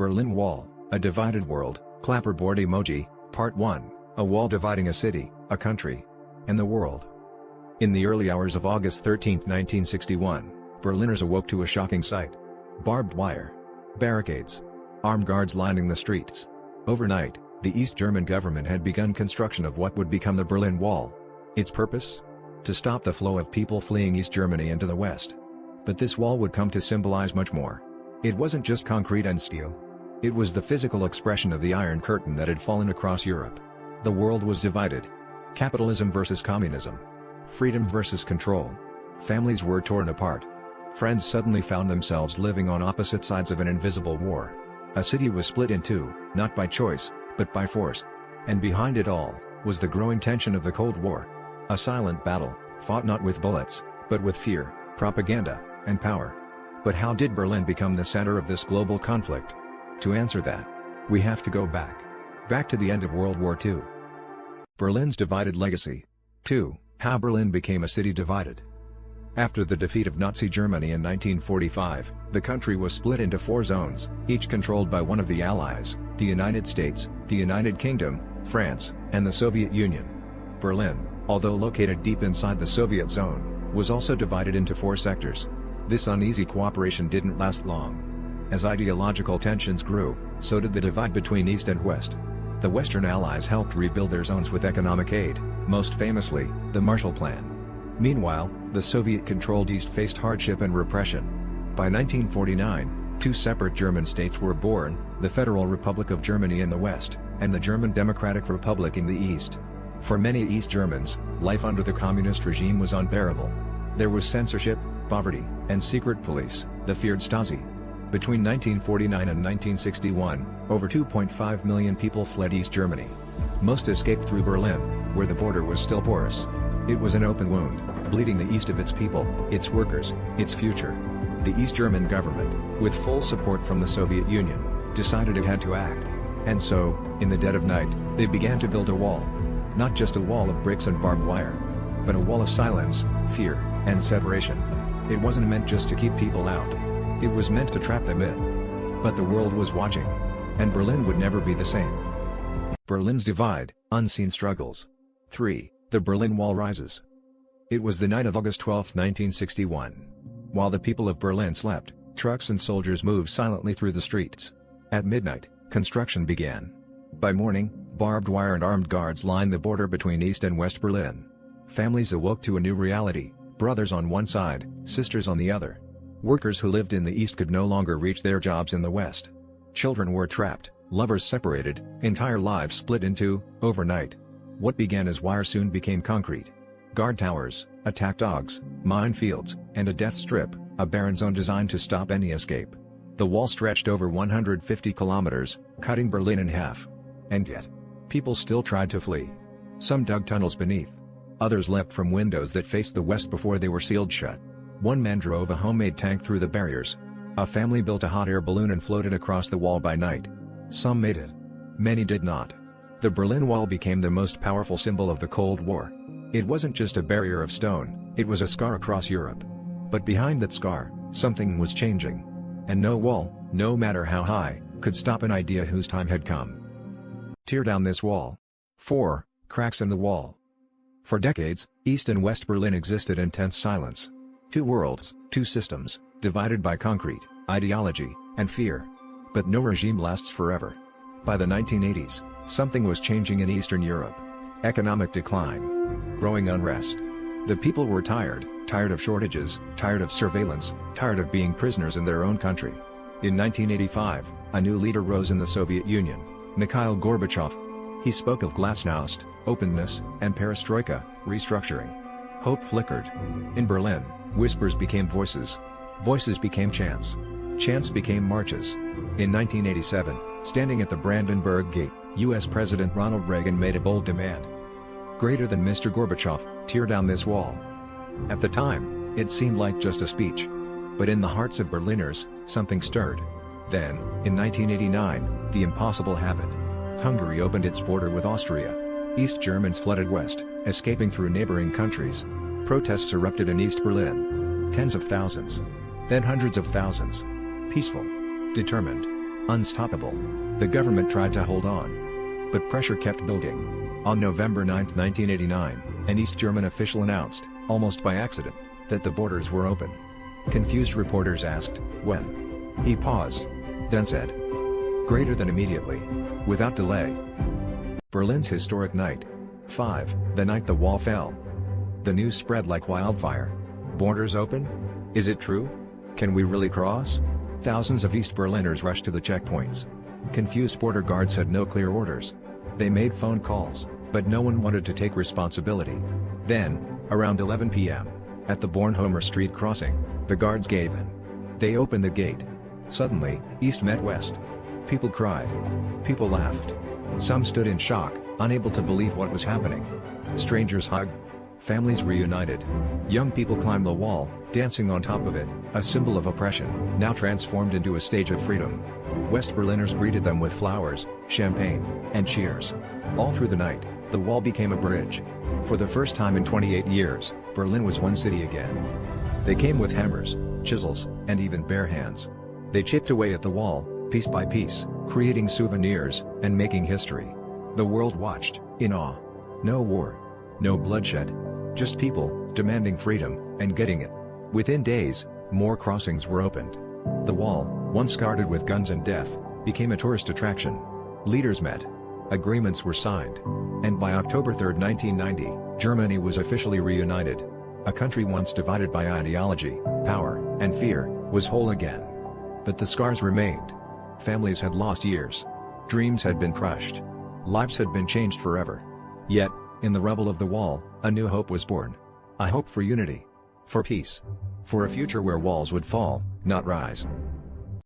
Berlin Wall, A Divided World, Clapperboard Emoji, Part 1, A Wall Dividing a City, a Country, and the World. In the early hours of August 13, 1961, Berliners awoke to a shocking sight. Barbed wire. Barricades. Armed guards lining the streets. Overnight, the East German government had begun construction of what would become the Berlin Wall. Its purpose? To stop the flow of people fleeing East Germany into the West. But this wall would come to symbolize much more. It wasn't just concrete and steel. It was the physical expression of the Iron Curtain that had fallen across Europe. The world was divided. Capitalism versus communism. Freedom versus control. Families were torn apart. Friends suddenly found themselves living on opposite sides of an invisible war. A city was split in two, not by choice, but by force. And behind it all, was the growing tension of the Cold War. A silent battle, fought not with bullets, but with fear, propaganda, and power. But how did Berlin become the center of this global conflict? To answer that, we have to go back. Back to the end of World War II. Berlin's divided legacy. 2. How Berlin became a city divided. After the defeat of Nazi Germany in 1945, the country was split into 4 zones, each controlled by one of the Allies, the United States, the United Kingdom, France, and the Soviet Union. Berlin, although located deep inside the Soviet zone, was also divided into 4 sectors. This uneasy cooperation didn't last long. As ideological tensions grew, so did the divide between East and West. The Western Allies helped rebuild their zones with economic aid, most famously, the Marshall Plan. Meanwhile, the Soviet-controlled East faced hardship and repression. By 1949, 2 separate German states were born, the Federal Republic of Germany in the West, and the German Democratic Republic in the East. For many East Germans, life under the communist regime was unbearable. There was censorship, poverty, and secret police, the feared Stasi. Between 1949 and 1961, over 2.5 million people fled East Germany. Most escaped through Berlin, where the border was still porous. It was an open wound, bleeding the east of its people, its workers, its future. The East German government, with full support from the Soviet Union, decided it had to act. And so, in the dead of night, they began to build a wall. Not just a wall of bricks and barbed wire, but a wall of silence, fear, and separation. It wasn't meant just to keep people out. It was meant to trap them in. But the world was watching. And Berlin would never be the same. Berlin's divide, unseen struggles. 3. The Berlin Wall rises. It was the night of August 12, 1961. While the people of Berlin slept, trucks and soldiers moved silently through the streets. At midnight, construction began. By morning, barbed wire and armed guards lined the border between East and West Berlin. Families awoke to a new reality, brothers on one side, sisters on the other. Workers who lived in the East could no longer reach their jobs in the West. Children were trapped, lovers separated, entire lives split in two, overnight. What began as wire soon became concrete. Guard towers, attack dogs, minefields, and a death strip, a barren zone designed to stop any escape. The wall stretched over 150 kilometers, cutting Berlin in half. And yet, people still tried to flee. Some dug tunnels beneath. Others leapt from windows that faced the west before they were sealed shut. One man drove a homemade tank through the barriers. A family built a hot air balloon and floated across the wall by night. Some made it. Many did not. The Berlin Wall became the most powerful symbol of the Cold War. It wasn't just a barrier of stone, it was a scar across Europe. But behind that scar, something was changing. And no wall, no matter how high, could stop an idea whose time had come. Tear down this wall. 4. Cracks in the wall. For decades, East and West Berlin existed in tense silence. 2 worlds, 2 systems, divided by concrete, ideology, and fear. But no regime lasts forever. By the 1980s, something was changing in Eastern Europe. Economic decline. Growing unrest. The people were tired of shortages, tired of surveillance, tired of being prisoners in their own country. In 1985, a new leader rose in the Soviet Union, Mikhail Gorbachev. He spoke of glasnost, openness, and perestroika, restructuring. Hope flickered. In Berlin, whispers became voices. Voices became chants. Chants became marches. In 1987, standing at the Brandenburg Gate, U.S. President Ronald Reagan made a bold demand. Greater than Mr. Gorbachev, tear down this wall. At the time, it seemed like just a speech. But in the hearts of Berliners, something stirred. Then, in 1989, the impossible happened. Hungary opened its border with Austria. East Germans flooded west, escaping through neighboring countries. Protests erupted in East Berlin. Tens of thousands. Then hundreds of thousands. Peaceful. Determined. Unstoppable. The government tried to hold on. But pressure kept building. On November 9, 1989, an East German official announced, almost by accident, that the borders were open. Confused reporters asked, when? He paused. Then said, greater than immediately. Without delay. Berlin's historic night. 5. The night the wall fell. The news spread like wildfire. Borders open? Is it true? Can we really cross? Thousands of East Berliners rushed to the checkpoints. Confused border guards had no clear orders. They made phone calls, but no one wanted to take responsibility. Then, around 11 p.m., at the Bornholmer Street crossing, the guards gave in. They opened the gate. Suddenly, East met West. People cried. People laughed. Some stood in shock, unable to believe what was happening. Strangers hugged. Families reunited. Young people climbed the wall, dancing on top of it, a symbol of oppression, now transformed into a stage of freedom. West Berliners greeted them with flowers, champagne, and cheers. All through the night, the wall became a bridge. For the first time in 28 years, Berlin was one city again. They came with hammers, chisels, and even bare hands. They chipped away at the wall, piece by piece, creating souvenirs, and making history. The world watched, in awe. No war. No bloodshed. Just people, demanding freedom, and getting it. Within days, more crossings were opened. The wall, once guarded with guns and death, became a tourist attraction. Leaders met. Agreements were signed. And by October 3, 1990, Germany was officially reunited. A country once divided by ideology, power, and fear, was whole again. But the scars remained. Families had lost years. Dreams had been crushed. Lives had been changed forever. Yet, in the rubble of the wall, a new hope was born. A hope for unity. For peace. For a future where walls would fall, not rise.